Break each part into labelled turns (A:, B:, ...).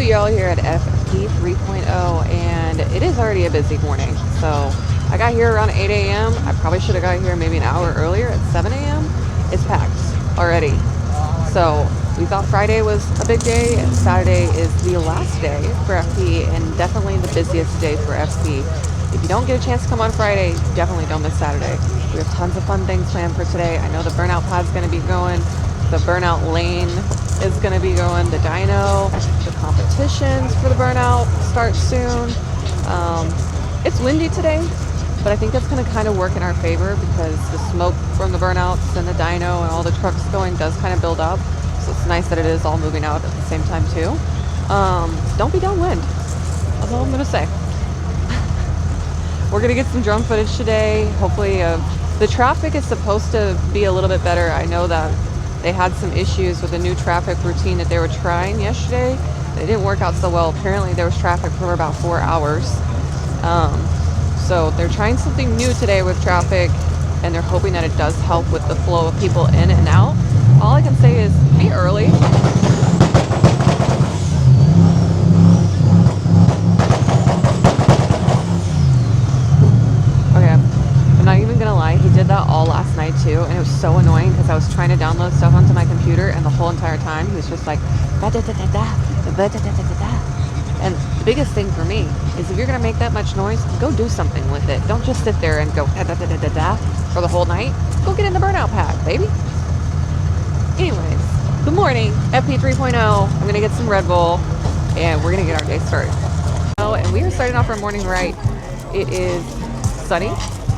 A: see y'all here at FP 3.0, and it is already a busy morning. So I got here around 8 a.m. I probably should have got here maybe an hour earlier at 7 a.m. It's packed already. So we thought Friday was a big day, and Saturday is the last day for FP and definitely the busiest day for FP. If you don't get a chance to come on Friday, definitely don't miss Saturday. We have tons of fun things planned for today. I know the Burnout pod's going to be going. The Burnout lane is going to be going. The dyno, the competitions for the Burnout start soon. It's windy today, but I think that's going to kind of work in our favor because the smoke from the Burnouts and the dyno and all the trucks going does kind of build up. So it's nice that it is all moving out at the same time too. Don't be downwind. That's all I'm going to say. We're going to get some drone footage today. Hopefully, the traffic is supposed to be a little bit better. I know that they had some issues with the new traffic routine that they were trying yesterday. It didn't work out so well. Apparently, there was traffic for about 4 hours. So they're trying something new today with traffic, and they're hoping that it does help with the flow of people in and out. All I can say is be early. Not even gonna lie, he did that all last night too, and it was so annoying because I was trying to download stuff onto my computer, and the whole entire time he was just like da da da da da da da da. And the biggest thing for me is if you're gonna make that much noise, go do something with it. Don't just sit there and go da da da da da da for the whole night. Go get in the Burnout pack, baby. Anyways, good morning, FP 3.0. I'm gonna get some Red Bull, and we're gonna get our day started. And we are starting off our morning right. It is sunny.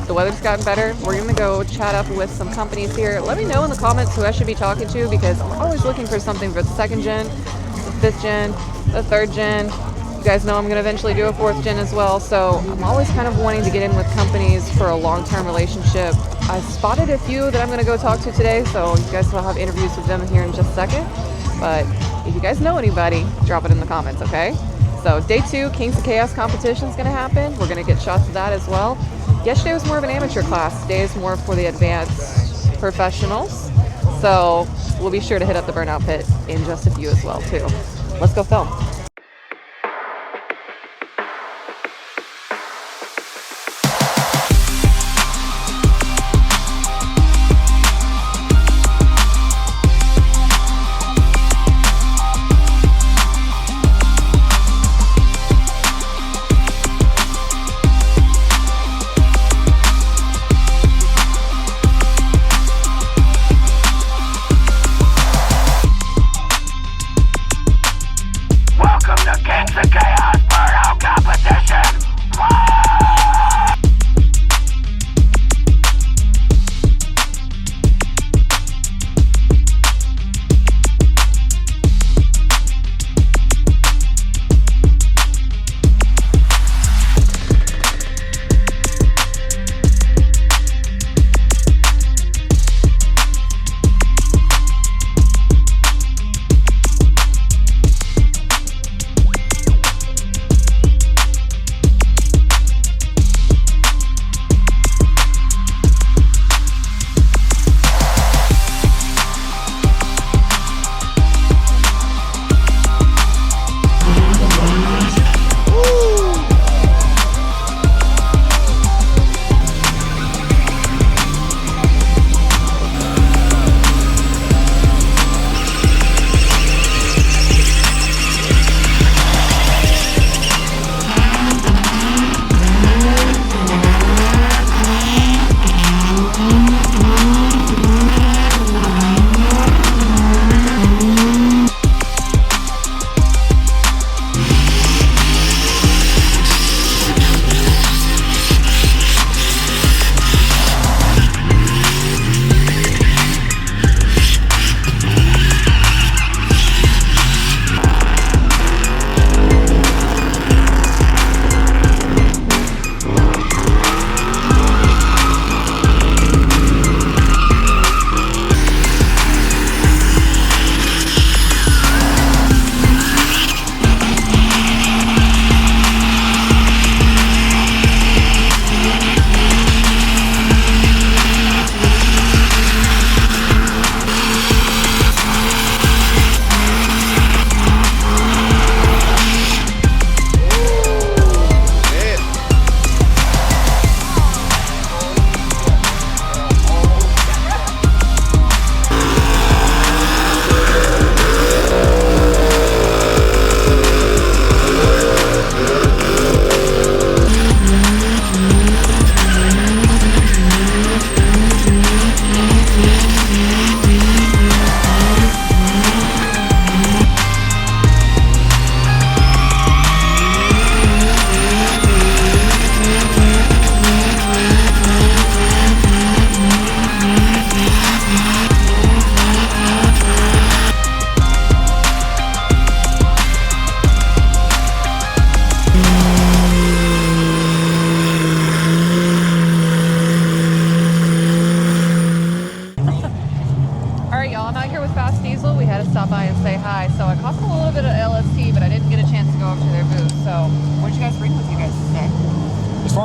A: The weather's gotten better. We're going to go chat up with some companies here. Let me know in the comments who I should be talking to because I'm always looking for something for the 2nd gen, the 5th gen, the 3rd gen. You guys know I'm going to eventually do a 4th gen as well. So I'm always kind of wanting to get in with companies for a long-term relationship. I spotted a few that I'm going to go talk to today. So you guys will have interviews with them here in just a second. But if you guys know anybody, drop it in the comments, okay? So day 2, Kings of Chaos competition is going to happen. We're going to get shots of that as well. Yesterday was more of an amateur class. Today is more for the advanced professionals. So we'll be sure to hit up the Burnout pit in just a few as well too. Let's go film.
B: Wow.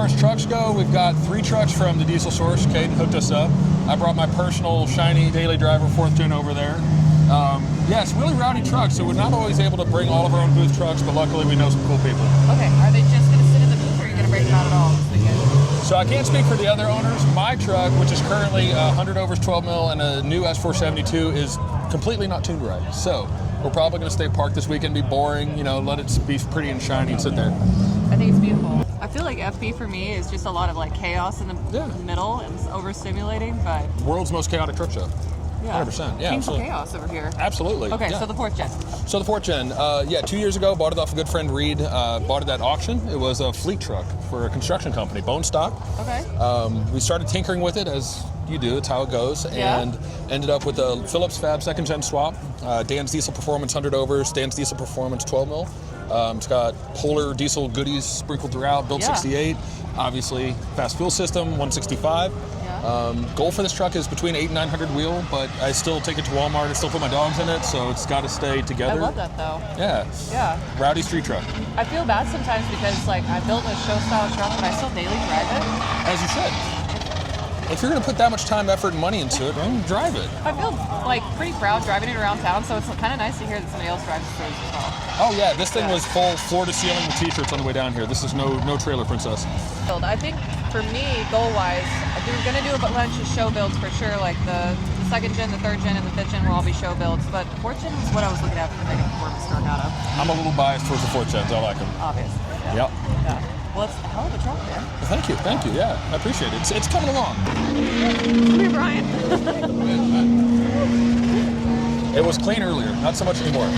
B: far as trucks go, we've got 3 trucks from the diesel source. Kate hooked us up. I brought my personal shiny daily driver 4th gen over there. Yeah, it's really rowdy trucks, so we're not always able to bring all of our own booth trucks, but luckily we know some cool people.
A: Okay, are they just going to sit in the booth, or are you going to break them out at all this weekend?
B: So I can't speak for the other owners. My truck, which is currently 100 overs 12 mil and a new S472, is completely not tuned right. So we're probably going to stay parked this weekend, be boring, you know, let it be pretty and shiny and sit there.
A: I think it's beautiful. I feel like FB for me is just a lot of like chaos in the middle and it's overstimulating, but...
B: World's most chaotic truck show.
A: Yeah.
B: 100%. Yeah,
A: King
B: absolutely.
A: chaos over here.
B: Absolutely.
A: Okay,
B: yeah.
A: so the 4th gen.
B: So the 4th gen, yeah, 2 years ago, bought it off a good friend Reed. Bought it at auction. It was a fleet truck for a construction company, bone stock.
A: Okay.
B: We started tinkering with it, as you do. It's how it goes, and ended up with a Phillips Fab 2nd gen swap. Dan's Diesel Performance 100 overs, Dan's Diesel Performance 12 mil. It's got Polar diesel goodies sprinkled throughout. Built 68. Obviously, fast fuel system 165. Goal for this truck is between 800 and 900 wheel, but I still take it to Walmart. I still put my dogs in it, so it's got to stay together.
A: I love that though.
B: Yeah.
A: Yeah.
B: Rowdy street truck.
A: I feel bad sometimes because like I built a show style truck, but I still daily drive it.
B: As you should. If you're going to put that much time, effort, and money into it, then drive it.
A: I feel like pretty proud driving it around town, so it's kind of nice to hear that somebody else drives it as well.
B: Oh yeah, this thing was full floor to ceiling with t-shirts on the way down here. This is no trailer princess.
A: I think for me, goal-wise, we're going to do a bunch of show builds for sure, like the 2nd gen, the 3rd gen, and the 5th gen will all be show builds, but the 4th gen is what I was looking at for the big performance truck out of.
B: I'm a little biased towards the 4th gens. I like them.
A: Obviously.
B: Yep.
A: Yeah. Well, it's a hell of a truck, man.
B: Well, thank you, yeah. I appreciate it. It's coming along.
A: Come here, Brian.
B: It was clean earlier, not so much anymore.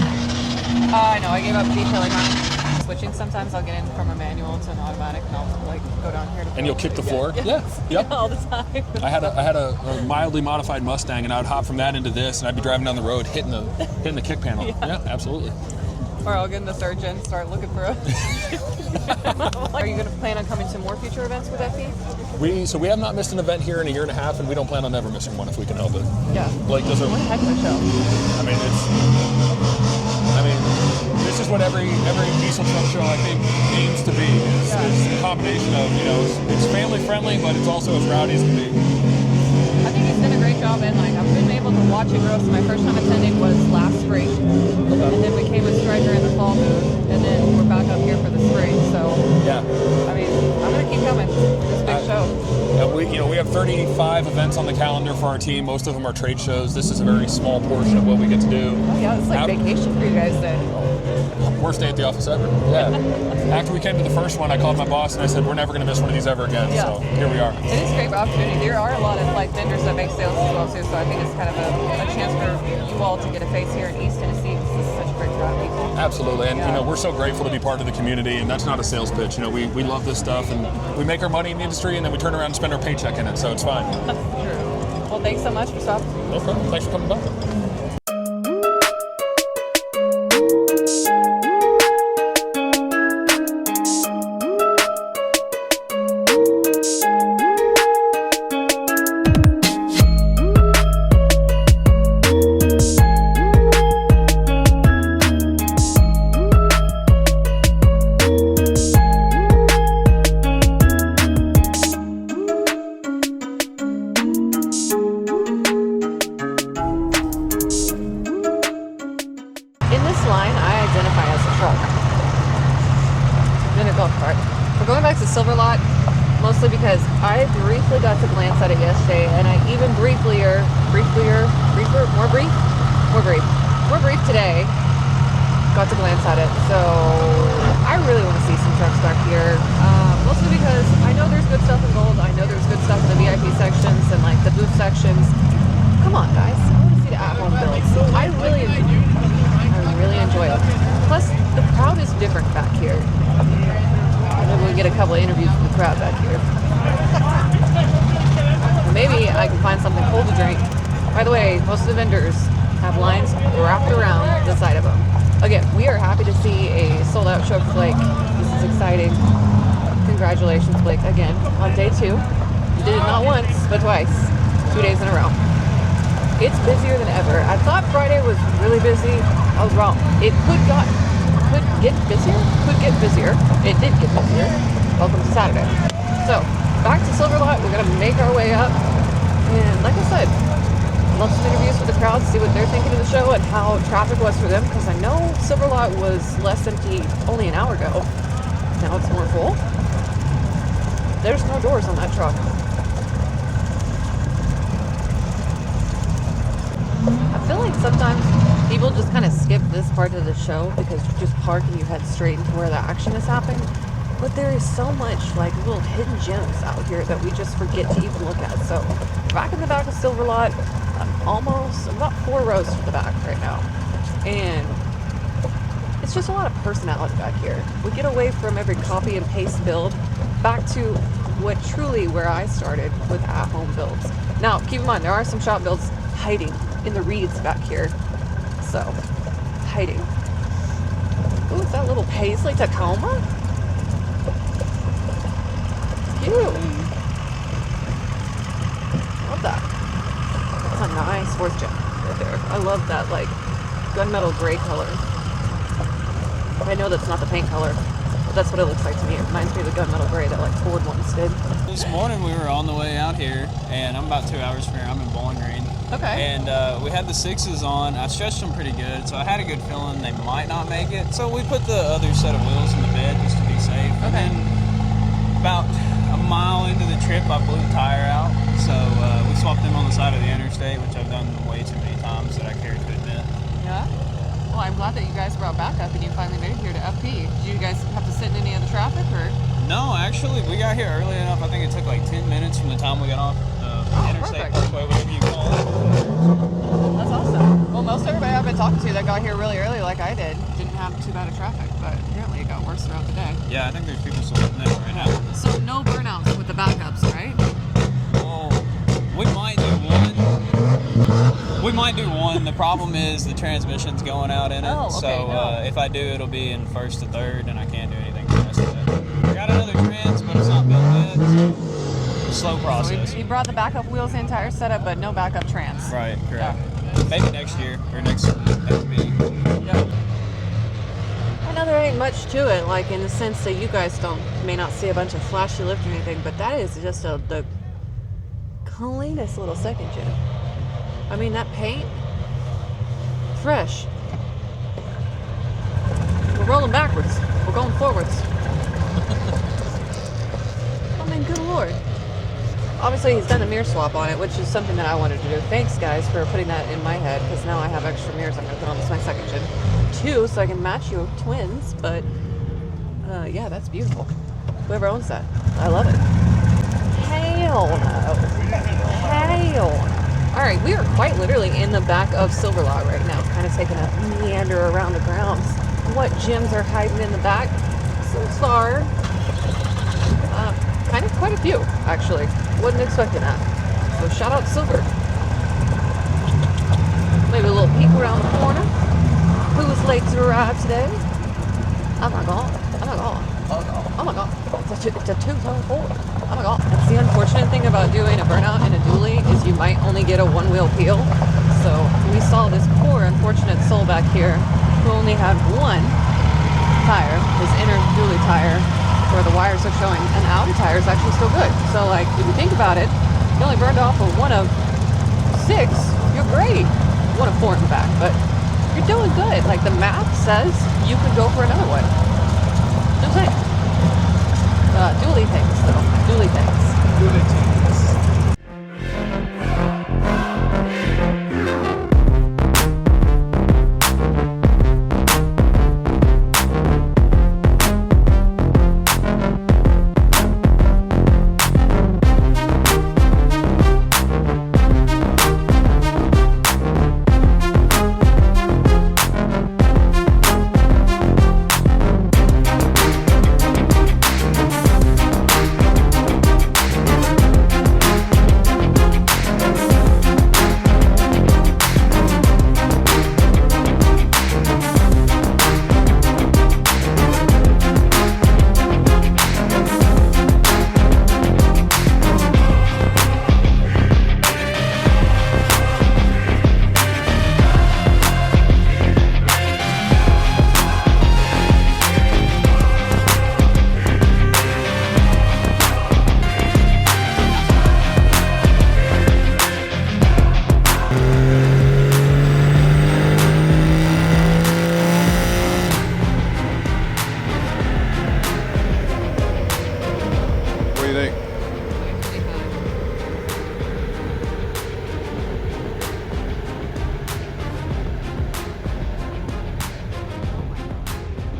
A: I know, I gave up detailing mine. Switching, sometimes I'll get in from a manual to an automatic and I'll like go down here to...
B: And you'll kick the floor?
A: Yeah.
B: Yep.
A: All the time.
B: I had a mildly modified Mustang, and I would hop from that into this, and I'd be driving down the road hitting the kick panel. Yeah, absolutely.
A: Or I'll get in the 3rd gen, start looking for a... Are you going to plan on coming to more future events with FE?
B: So we have not missed an event here in a year and a half, and we don't plan on never missing one if we can help it.
A: Yeah.
B: Blake does
A: What a heck of a show.
B: I mean, this is what every diesel truck show I think aims to be. Is a combination of, you know, it's family friendly, but it's also as rowdy as can be.
A: I think he's done a great job, and like I've been able to watch it grow. So my first time attending was last spring, and then became a striker in the fall booth, and then we're back up here for the spring. So
B: yeah,
A: I mean, I'm gonna keep coming. It's a big show.
B: And we have 35 events on the calendar for our team. Most of them are trade shows. This is a very small portion of what we get to do.
A: Oh yeah, it's like vacation for you guys then.
B: Worst day at the office ever. Yeah. After we came to the first one, I called my boss and I said, we're never going to miss one of these ever again.
A: Yeah.
B: So here we are.
A: It is a great opportunity. There are a lot of like vendors that make sales as well too. So I think it's kind of a chance for you all to get a face here in East Tennessee because this is such a great crowd of people.
B: Absolutely. And you know, we're so grateful to be part of the community, and that's not a sales pitch. You know, we love this stuff, and we make our money in the industry, and then we turn around and spend our paycheck in it. So it's fine.
A: True. Well, thanks so much for stopping.
B: No problem. Thanks for coming by.
A: Silver lot, mostly because I briefly got to glance at it yesterday, and I even more brief today, got to glance at it. So I really want to see some trucks back here, mostly because I know there's good stuff in gold. I know there's good stuff in the VIP sections and like the booth sections. Come on, guys, I want to see the at-home builds. I really enjoy it. Plus, the crowd is different back here. Maybe we get a couple of interviews with the crowd back here. Maybe I can find something cold to drink. By the way, most of the vendors have lines wrapped around the side of them. Again, we are happy to see a sold-out show for Blake. This is exciting. Congratulations, Blake, again, on day 2. You did it not once, but twice. 2 days in a row. It's busier than ever. I thought Friday was really busy. I was wrong. It could get busier. It did get busier. Welcome to Saturday. So, back to Silverlot. We're gonna make our way up. And like I said, love some interviews with the crowd, see what they're thinking of the show and how traffic was for them. Because I know Silverlot was less empty only an hour ago. Now it's more full. There's no doors on that truck. I feel like sometimes people just kind of skip this part of the show because you just park and you head straight into where the action is happening. But there is so much like little hidden gems out here that we just forget to even look at. So back in the back of Silverlot, I'm about 4 rows to the back right now. And it's just a lot of personality back here. We get away from every copy and paste build back to what truly where I started with at-home builds. Now, keep in mind, there are some shop builds hiding in the reeds back here. So, hiding. Ooh, is that little Paisley Tacoma? Cute. Love that. That's a nice horse gem right there. I love that, like, gunmetal gray color. I know that's not the paint color, but that's what it looks like to me. It reminds me of the gunmetal gray that, like, Ford once did.
C: This morning we were on the way out here, and I'm about 2 hours from here. I'm in Bowling Green.
A: Okay.
C: And we had the 6s on. I stretched them pretty good, so I had a good feeling they might not make it. So we put the other set of wheels in the bed just to be safe.
A: Okay.
C: And then about a mile into the trip, I blew the tire out. So we swapped them on the side of the interstate, which I've done way too many times that I care to admit.
A: Yeah? Well, I'm glad that you guys brought backup and you finally made it here to FP. Did you guys have to sit in any other traffic, or?
C: No, actually, we got here early enough. I think it took like 10 minutes from the time we got off the interstate
A: perfect.
C: parkway, whatever you call it.
A: That's awesome. Well, most everybody I've been talking to that got here really early like I did didn't have too bad of traffic, but apparently it got worse throughout the day.
C: Yeah, I think there's people still in there right now.
A: So no burnouts with the backups, right?
C: Well, we might do one. We might do one. The problem is the transmission's going out in it.
A: Oh, okay,
C: So
A: no.
C: if I do, it'll be in first to third, and I can't do anything for the rest of it. I got another trans, but it's not built yet. So slow process.
A: So you brought the backup wheels, the entire setup, but no backup trans.
C: Right, correct.
A: Yeah.
C: Maybe next year or next meeting.
A: Yep. I know there ain't much to it, like in the sense that you guys may not see a bunch of flashy lift or anything, but that is just the cleanest little second gen. I mean, that paint, fresh. We're rolling backwards. We're going forwards. I mean, good lord. Obviously, he's done a mirror swap on it, which is something that I wanted to do. Thanks, guys, for putting that in my head, because now I have extra mirrors I'm going to put on this my second gen. 2, so I can match you twins, but yeah, that's beautiful. Whoever owns that, I love it. Hell no. Hell no. All right, we are quite literally in the back of Silverlot right now, kind of taking a meander around the grounds. What gyms are hiding in the back? So far, kind of quite a few, actually. Wasn't expecting that. So shout out Silver. Maybe a little peek around the corner. Who was late to arrive today? Oh my god. Oh my god. Oh my god. It's a 2-tone Ford. Oh my god. That's the unfortunate thing about doing a burnout in a dually is you might only get a one-wheel peel. So we saw this poor unfortunate soul back here who only had one tire, his inner dually tire, where the wires are showing, and the outer tire is actually still good. So like, if you think about it, you only burned off of 1 of 6, you're great. 1 of 4 in the back, but you're doing good. Like, the math says you could go for another one. Just saying. Dually things, though. Dually things.
C: Dually things.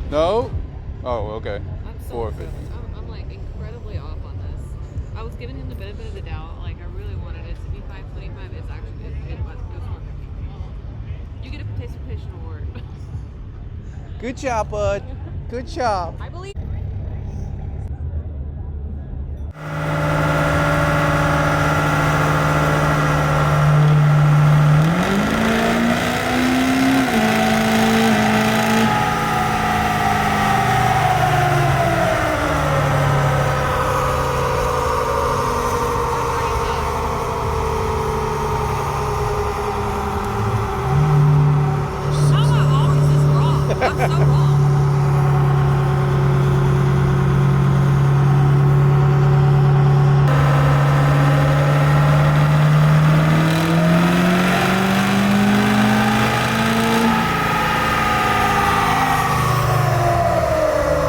D: No? Oh, okay.
A: I'm so
D: Forfeit.
A: I'm like incredibly off on this. I was giving him the benefit of the doubt. Like I really wanted it to be 525. It's actually it was perfect. You get a participation award.
D: Good job, bud. Good job.
A: I believe. How am I always this wrong? I'm so wrong.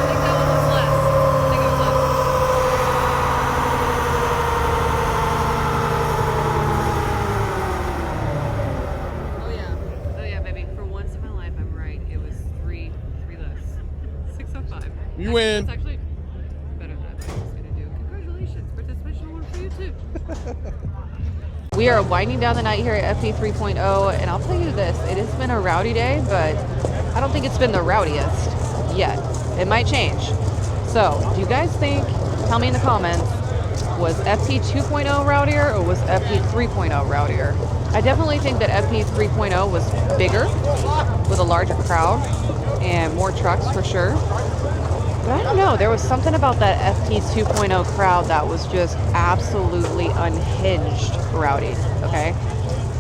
A: I think that one was less. I think it was less. Oh yeah, baby. For once in my life, I'm right. It was three less. 605.
D: You win.
A: That's actually better than I thought I was gonna do. Congratulations, participation award for you too. We are winding down the night here at FP 3.0, and I'll tell you this: it has been a rowdy day, but I don't think it's been the rowdiest yet. It might change. So, do you guys think? Tell me in the comments. Was FP 2.0 rowdier or was FP 3.0 rowdier? I definitely think that FP 3.0 was bigger with a larger crowd and more trucks for sure. But I don't know, there was something about that FP 2.0 crowd that was just absolutely unhinged rowdy, okay?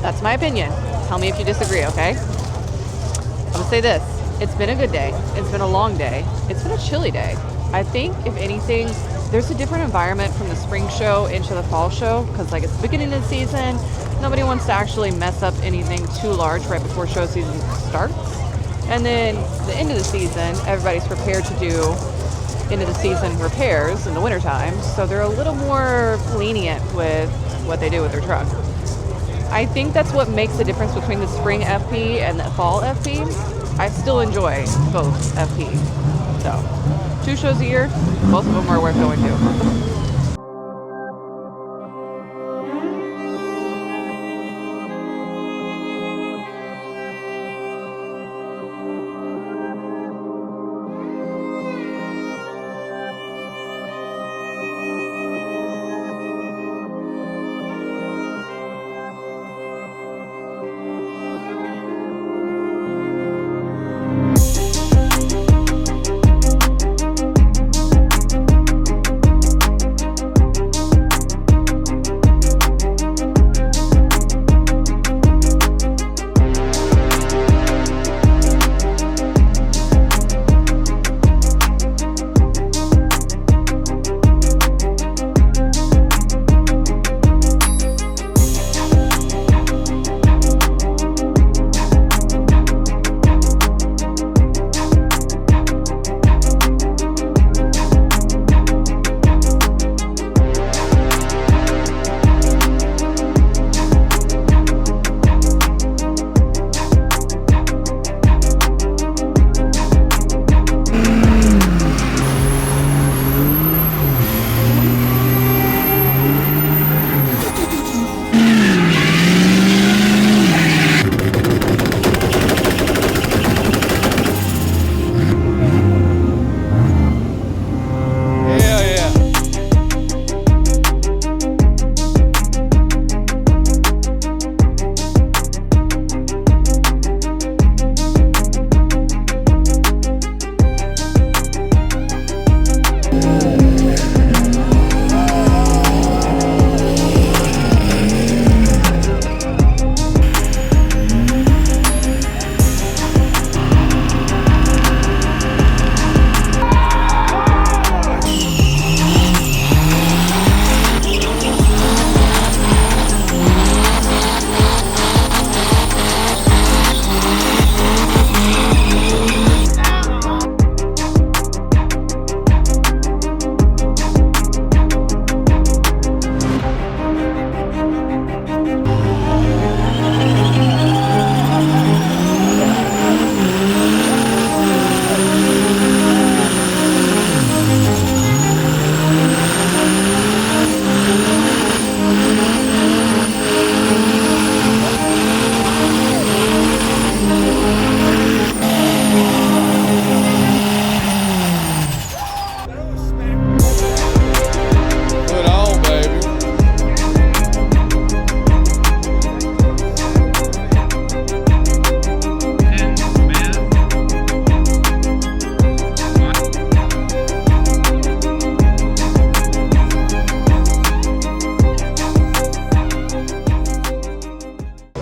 A: That's my opinion. Tell me if you disagree, okay? I'm gonna say this. It's been a good day. It's been a long day. It's been a chilly day. I think, if anything, there's a different environment from the spring show into the fall show because, like, it's the beginning of the season. Nobody wants to actually mess up anything too large right before show season starts. And then the end of the season, everybody's prepared to do end of the season repairs in the wintertime. So they're a little more lenient with what they do with their truck. I think that's what makes the difference between the spring FP and the fall FP. I still enjoy both FP. So, 2 shows a year, both of them are worth going to.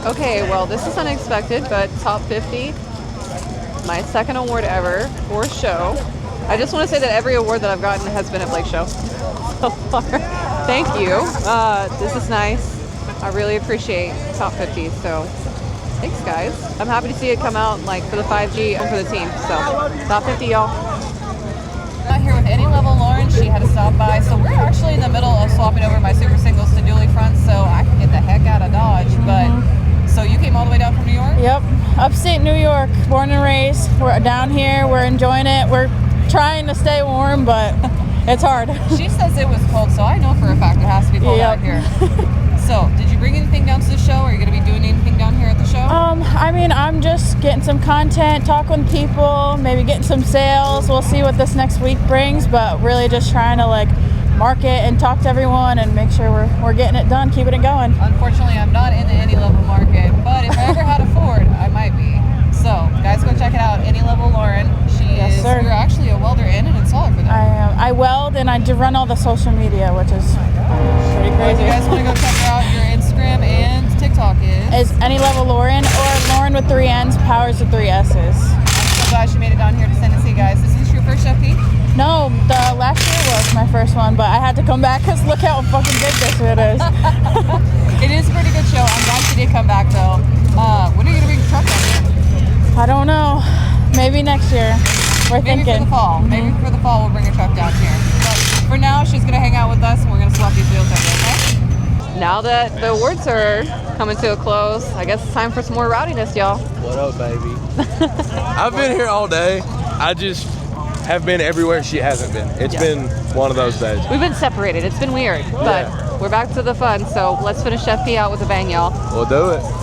A: Okay, well, this is unexpected, but top 50, my second award ever for show. I just want to say that every award that I've gotten has been at Blake's show so far. Thank you. This is nice. I really appreciate top 50. So thanks, guys. I'm happy to see it come out like for the 5G and for the team. So top 50, y'all. Out here with Any Level Lauren. She had to stop by. So we're actually in the middle of swapping over my super singles to dually fronts so I can get the heck out of Dodge. But so you came all the way down from New York?
E: Yep, upstate New York, born and raised. We're down here. We're enjoying it. We're trying to stay warm, but it's hard.
A: She says it was cold, so I know for a fact it has to be cold out here. So, did you bring anything down to the show? Are you going to be doing anything down here at the show?
E: I mean, I'm just getting some content, talking with people, maybe getting some sales. We'll see what this next week brings, but really just trying to like market and talk to everyone and make sure we're getting it done, keeping it going.
A: Unfortunately, I'm not in the Any Level market, but if I ever had a Ford, I might be. So, guys, go check it out. Any Level Lauren.
E: Yes, sir.
A: You're actually a welder and an installer for them.
E: I am. I weld and I do run all the social media, which is pretty
A: If
E: crazy.
A: you guys want to go check out your Instagram and TikTok
E: is Any Level Lauren, or Lauren with 3 N's, Powers with 3 S's.
A: I'm so glad she made it down here to Tennessee, guys. Is this your first FP?
E: No, the last year was my first one, but I had to come back because look how fucking big this shit is.
A: It is a pretty good show. I'm glad she did come back, though. When are you going to bring the truck down here?
E: I don't know. Maybe next year. We're
A: Maybe
E: thinking.
A: for the fall. Maybe for the fall we'll bring a truck down here. But for now, she's going to hang out with us and we're going to swap these wheels over, okay? Now that the awards are coming to a close, I guess it's time for some more rowdiness, y'all.
F: What up, baby? I've been here all day. I just have been everywhere she hasn't been. It's been one of those days.
A: We've been separated. It's been weird, but we're back to the fun. So let's finish FP out with a bang, y'all.
F: We'll do it.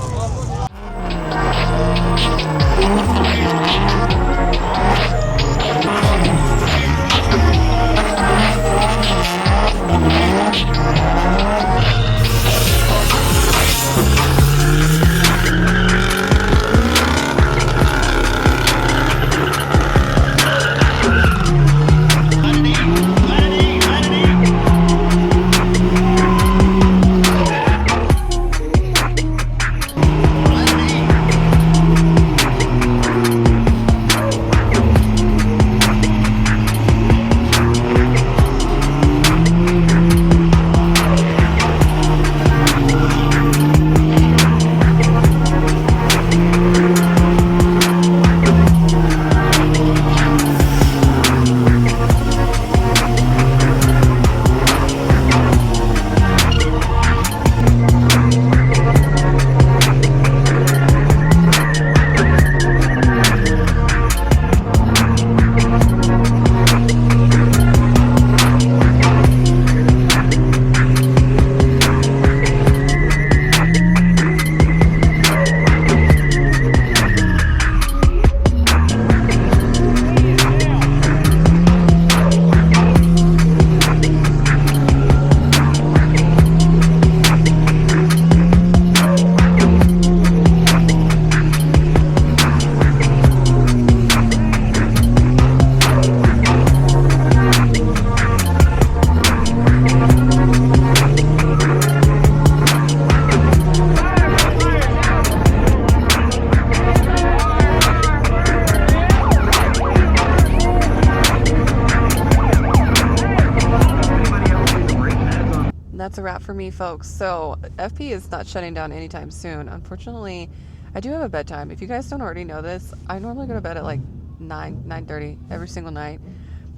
A: That's a wrap for me, folks. So FP is not shutting down anytime soon. Unfortunately, I do have a bedtime. If you guys don't already know this, I normally go to bed at like 9:30 every single night.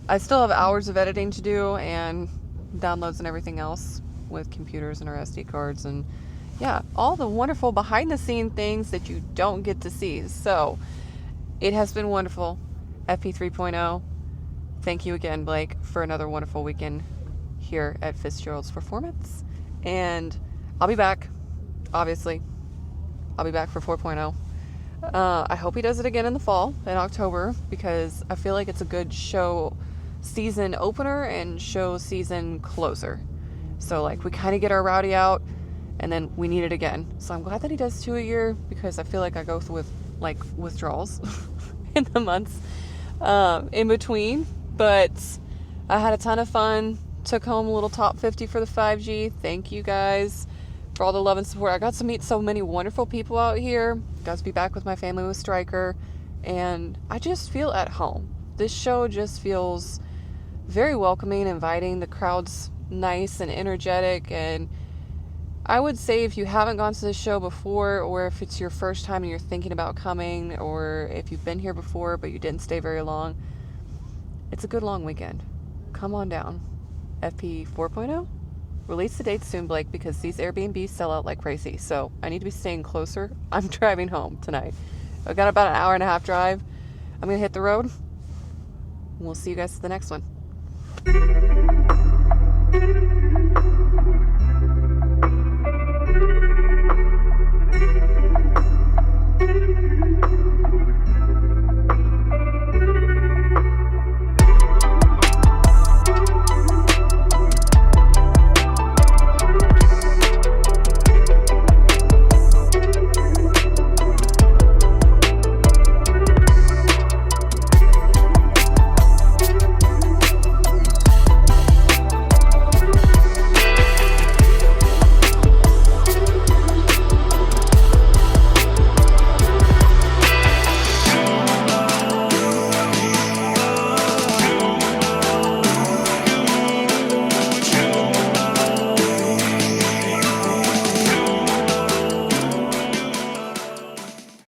A: I still have hours of editing to do and downloads and everything else with computers and our SD cards and yeah, all the wonderful behind the scene things that you don't get to see. So it has been wonderful. FP 3.0. Thank you again, Blake, for another wonderful weekend here at Fitzgerald's Performance. And I'll be back, obviously. I'll be back for 4.0. I hope he does it again in the fall, in October, because I feel like it's a good show season opener and show season closer. So like we kind of get our rowdy out and then we need it again. So I'm glad that he does 2 a year because I feel like I go with like withdrawals in the months in between. But I had a ton of fun. Took home a little top 50 for the 5G. Thank you guys. for all the love and support. I got to meet so many wonderful people out here. Got to be back with my family with Stryker, and I just feel at home. This show just feels very welcoming, inviting. The crowd's nice and energetic, and I would say if you haven't gone to this show before, or if it's your first time and you're thinking about coming, or if you've been here before but you didn't stay very long, it's a good long weekend. Come on down. FP 4.0? Release the dates soon, Blake, because these Airbnbs sell out like crazy. So I need to be staying closer. I'm driving home tonight. I've got about an hour and a half drive. I'm going to hit the road. We'll see you guys at the next one.